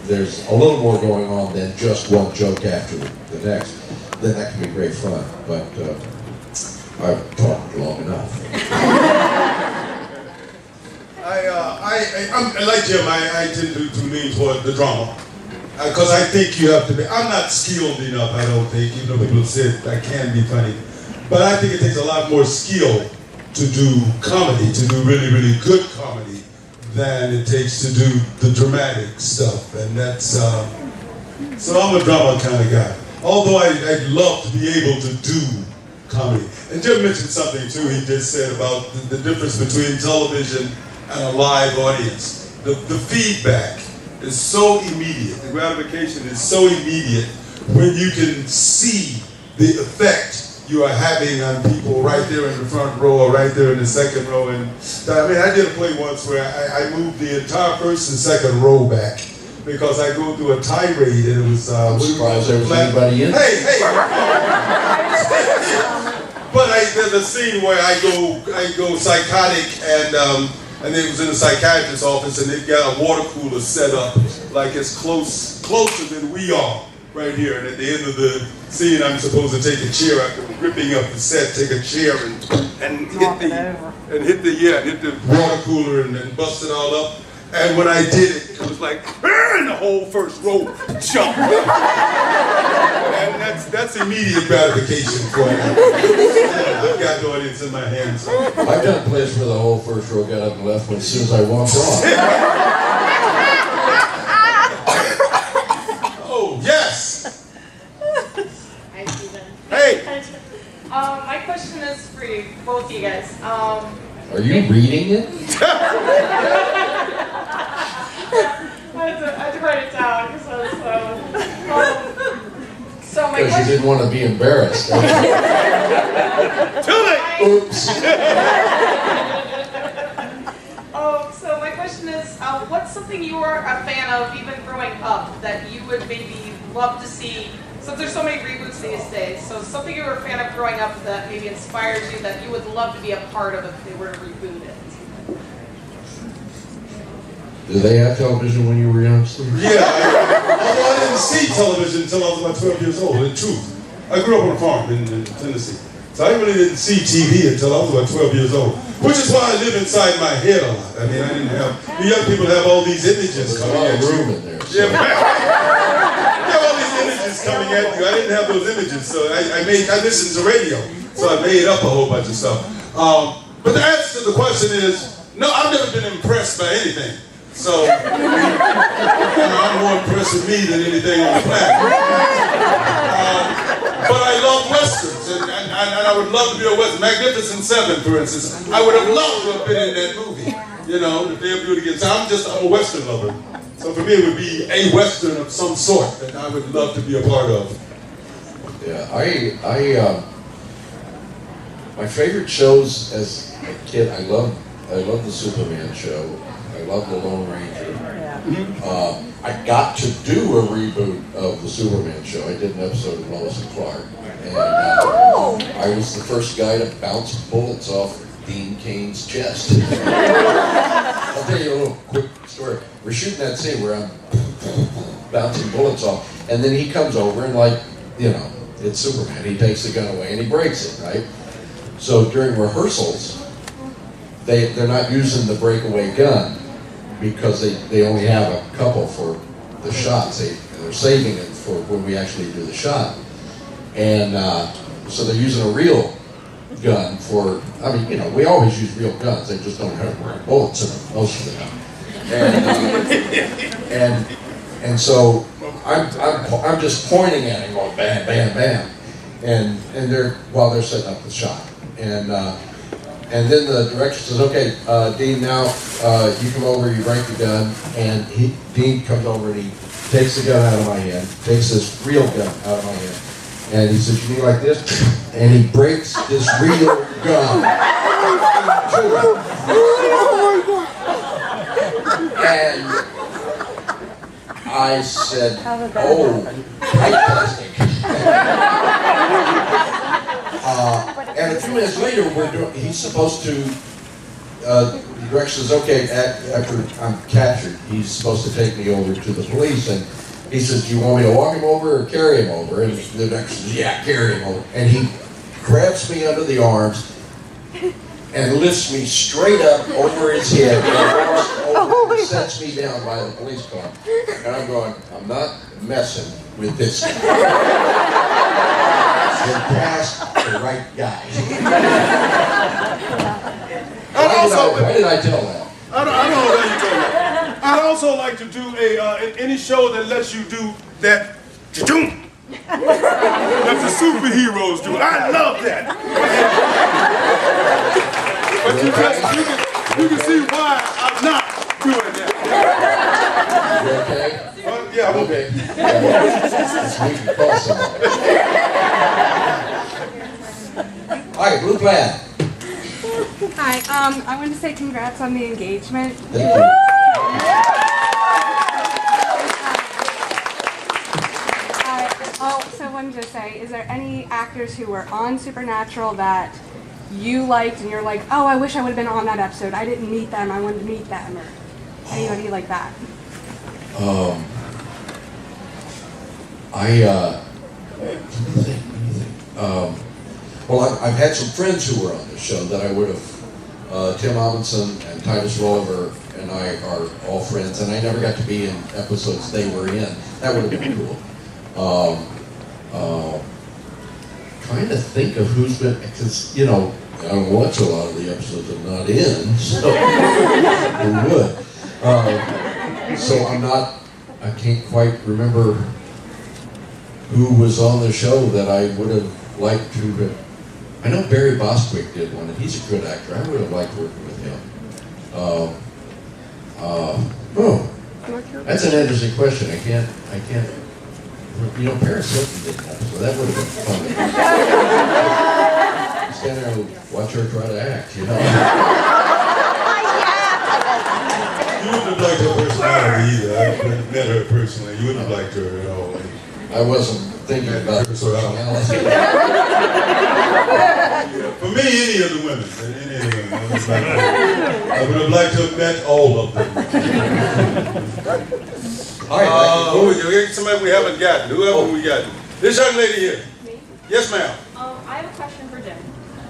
there's a little more going on than just one joke after the next, then that can be great fun. But I've talked long enough. I'm like Jim. I tend to lean toward the drama. Because I think you have to be, I'm not skilled enough, I don't think, even though people have said I can be funny. But I think it takes a lot more skill to do comedy, to do really, really good comedy, than it takes to do the dramatic stuff. And that's, so I'm a drama kind of guy. Although I'd love to be able to do comedy. And Jim mentioned something too, he just said about the difference between television and a live audience. The feedback is so immediate. The gratification is so immediate when you can see the effect you are having on people right there in the front row or right there in the second row. And I mean, I did a play once where I moved the entire first and second row back because I go through a tirade and it was I'm surprised there was anybody in. Hey! But there's a scene where I go psychotic and it was in a psychiatrist's office, and they've got a water cooler set up like it's closer than we are right here. And at the end of the scene, I'm supposed to take a chair after ripping up the set, take a chair and hit the water cooler and bust it all up. And when I did it, it was like, and the whole first row jumped. And that's immediate gratification for me. I've got the audience in my hands. So. I've done plays where the whole first row got up and left as soon as I walked on. Oh, yes! Hey! My question is for you, both of you guys. Are you reading it? I had to write it down because I was so my Because you question. didn't want to be embarrassed. Too late! Oops. So my question is, what's something you were a fan of even growing up that you would maybe love to see? Since there's so many reboots these days, so something you were a fan of growing up that maybe inspires you that you would love to be a part of if they were to reboot it. Did they have television when you were young, Steve? Yeah, although I didn't see television until I was about 12 years old, in truth. I grew up on a farm in Tennessee. So I really didn't see TV until I was about 12 years old. Which is why I live inside my head a lot. I mean, I didn't have, the young people have all these images There's a coming lot at of room you. in there. Yeah, you have all these images images coming at you. I didn't have those images, so I listened to radio, so I made up a whole bunch of stuff. But the answer to the question is, no, I've never been impressed by anything. So, I'm more impressed with me than anything on the planet. But I love Westerns, and I would love to be a Western. Magnificent Seven, for instance. I would have loved to have been in that movie, you know, if they ever do it again. So I'm a Western lover. So for me, it would be a Western of some sort that I would love to be a part of. Yeah, my favorite shows as a kid, I love the Superman show. I love the Lone Ranger. I got to do a reboot of the Superman show. I did an episode of Lois and Clark. And I was the first guy to bounce bullets off Dean Kane's chest. I'll tell you a little quick story. We're shooting that scene where I'm bouncing bullets off, and then he comes over and, like, you know, it's Superman. He takes the gun away and he breaks it, right? So during rehearsals, they're not using the breakaway gun because they only have a couple for the shots. They're saving it for when we actually do the shot. And so they're using a real gun for, I mean, you know, we always use real guns. They just don't have bullets in them most of the time. And so I'm just pointing at him, going bam, bam, bam. And while they're setting up the shot. And then the director says, okay, Dean, now you come over, you break the gun, and Dean comes over and he takes the gun out of my hand, takes this real gun out of my hand, and he says, you need like this? And he breaks this real gun. And I said, oh, pipe plastic. And a few minutes later, he's supposed to, the director says, okay, after I'm captured, he's supposed to take me over to the police, and he says, do you want me to walk him over or carry him over? And the director says, yeah, carry him over. And he grabs me under the arms and lifts me straight up over his head and sets me down by the police car. And I'm going, I'm not messing with this guy. You're past the right guy. Why did I tell that? I don't know how you told that. I'd also like to do any show that lets you do that that the superheroes do. I love that. But you can see why I'm not doing that. You okay? Yeah, I'm okay. We can call somebody. All right, blue plaid. Hi, I wanted to say congrats on the engagement. Thank you. I also wanted to say, is there any actors who were on Supernatural that you liked and you're like, oh, I wish I would have been on that episode. I didn't meet them. I wanted to meet them, or anybody like that? Well, I've had some friends who were on the show that I would have, Tim Amundsen and Titus Rolliver and I are all friends, and I never got to be in episodes they were in. That would have been cool. Trying to think of who's been, because, you know, I don't watch a lot of the episodes I'm not in, so who would? So I can't quite remember who was on the show that I would have liked to have. I know Barry Bostwick did one, and he's a good actor. I would have liked working with him. That's an interesting question. I can't. You know, Paris Hilton did that, so that would have been fun. Stand there and watch her try to act, you know. You wouldn't have liked her personality either. I haven't met her personally. You wouldn't have liked her at all. I wasn't thinking about her personality. For me, any of the women. I would have liked to have met all of them. All right, somebody we haven't gotten. Whoever we gotten. This young lady here. Me? Yes, ma'am. I have a question for Jim.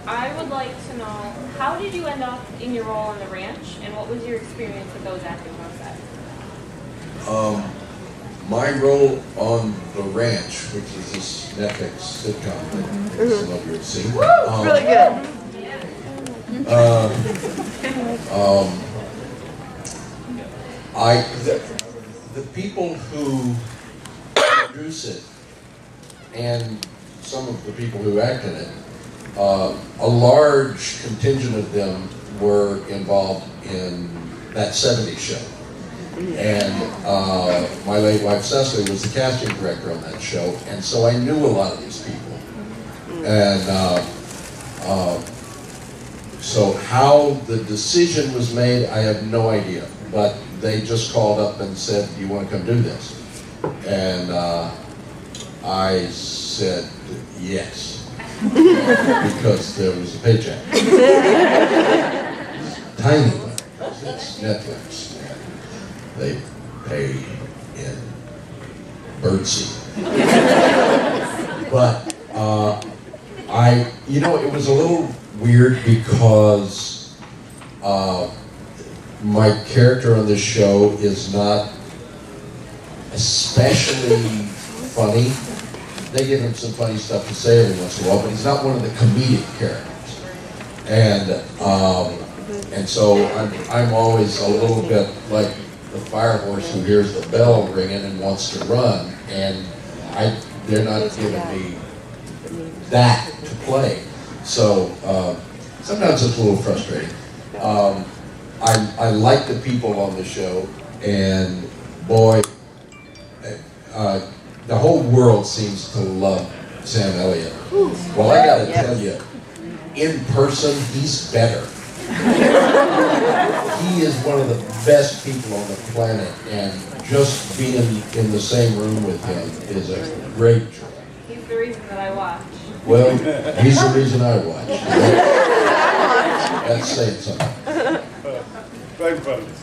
I would like to know, how did you end up in your role on the ranch, and what was your experience with those actors on set? My role on The Ranch, which is this Netflix sitcom that some of you have seen. Really good. The people who produce it and some of the people who act in it, a large contingent of them were involved in that 70s show. And my late wife Cecily was the casting director on that show, and so I knew a lot of these people. And so how the decision was made, I have no idea. But they just called up and said, "Do you want to come do this?" And I said yes, because there was a paycheck. Tiny one. It's Netflix. They pay in birdseed. But it was a little weird because my character on this show is not especially funny. They give him some funny stuff to say every once in a while, but he's not one of the comedic characters. And so I'm always a little bit like the fire horse who hears the bell ringing and wants to run, and they're not giving me that to play. So sometimes it's a little frustrating. I like the people on the show, and boy, the whole world seems to love Sam Elliott. Well, I gotta tell you, in person, he's better. He is one of the best people on the planet, and just being in the same room with him is a great joy. He's the reason that I watch. Well, he's the reason I watch. That's saying something.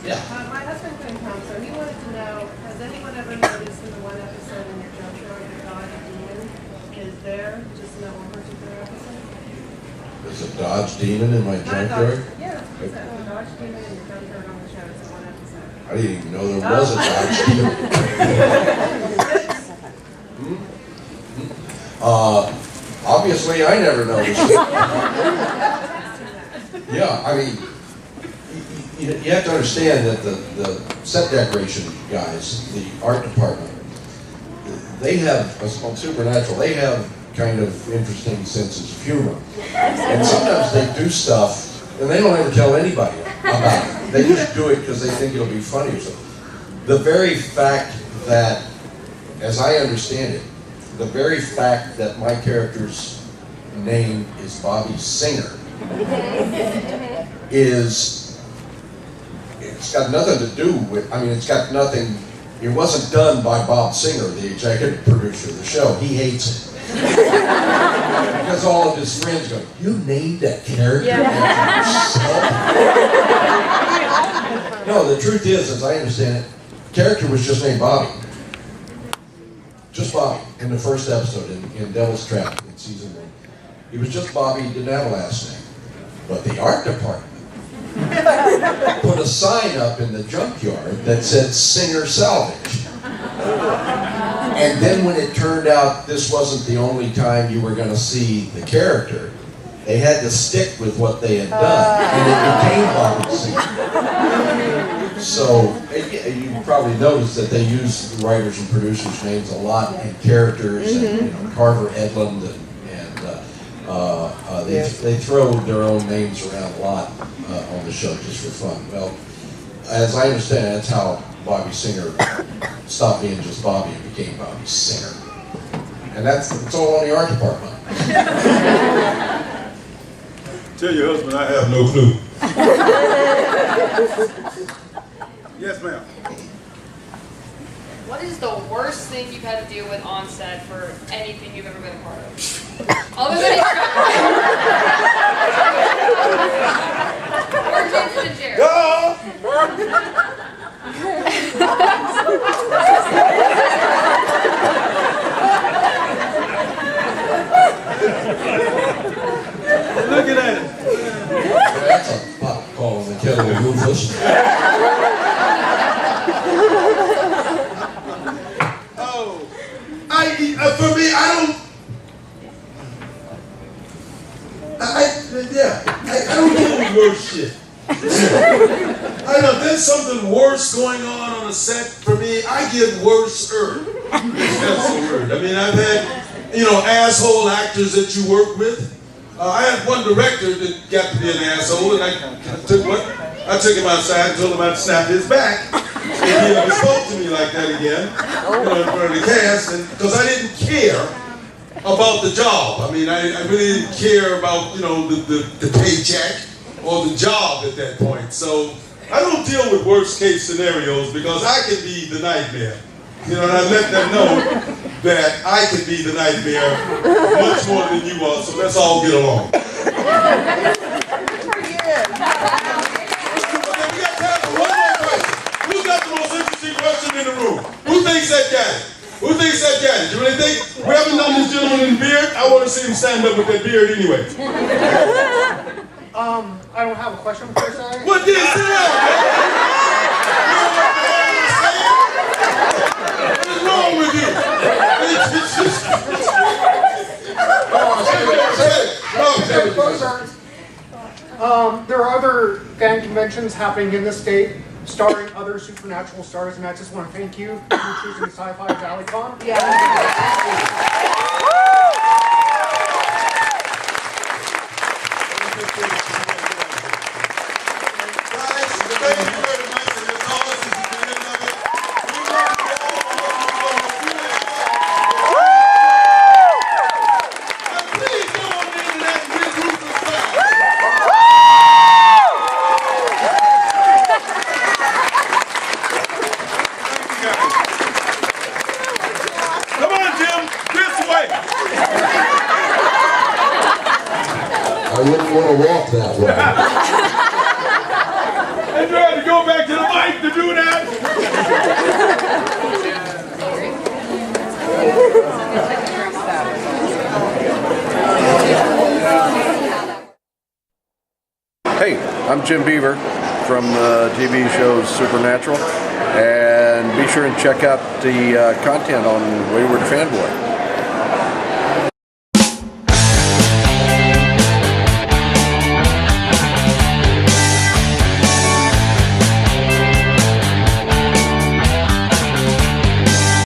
Yeah. My husband couldn't come, so he wanted to know, has anyone ever noticed in the one episode in your junkyard the Dodge demon is there, just in that one particular episode? There's a Dodge demon in my junkyard? Yeah, it's a Dodge demon in your junkyard on the show, it's in one episode. I didn't even know there was a Dodge demon. Obviously, I never noticed it. Yeah, I mean, you have to understand that the set decoration guys, the art department, they have, on Supernatural, they have kind of interesting senses of humor. And sometimes they do stuff, and they don't ever tell anybody about it. They just do it because they think it'll be funny or something. The very fact that, as I understand it, the very fact that my character's name is Bobby Singer it's got nothing to do with, it wasn't done by Bob Singer, the executive producer of the show. He hates it. Because all of his friends go, "You named that character yourself?" No, the truth is, as I understand it, the character was just named Bobby. Just Bobby in the first episode in Devil's Trap in season 1. He was just Bobby, he didn't have a last name. But the art department put a sign up in the junkyard that said Singer Salvage. And then when it turned out this wasn't the only time you were going to see the character, they had to stick with what they had done, and it became Bobby Singer. So you probably noticed that they use the writers and producers' names a lot, and characters, and Carver Edlund, and they throw their own names around a lot on the show just for fun. Well, as I understand it, that's how Bobby Singer stopped being just Bobby and became Bobby Singer. And it's all on the art department. Tell your husband I have no clue. Yes, ma'am. What is the worst thing you've had to deal with on set for anything you've ever been a part of? Other than or James and Jared. Look at that. That's a pot calling the kettle Rufus. Yeah, I don't deal with worse shit. I know there's something worse going on a set for me. I get worse-er. That's the word. I mean, I've had, asshole actors that you work with. I had one director that got to be an asshole, and I took him outside and told him I'd snap his back if he ever spoke to me like that again, in front of the cast, because I didn't care about the job. I mean, I really didn't care about, the paycheck or the job at that point. So I don't deal with worst case scenarios because I can be the nightmare. And I let them know that I can be the nightmare much more than you are, so let's all get along. We got time for one more question. Who's got the most interesting question in the room? Who thinks that got it? Who thinks that got it? You really think? We haven't done this gentleman in the beard. I want to see him stand up with that beard anyway. I don't have a question per se. What did you say? What's wrong with you? There are other fan conventions happening in the state starring other supernatural stars, and I just want to thank you for choosing Sci-Fi Valley Con. I wouldn't want to walk that way. I tried to go back to the mic to do that. Hey, I'm Jim Beaver from the TV show Supernatural, and be sure and check out the content on Wayward Fanboy.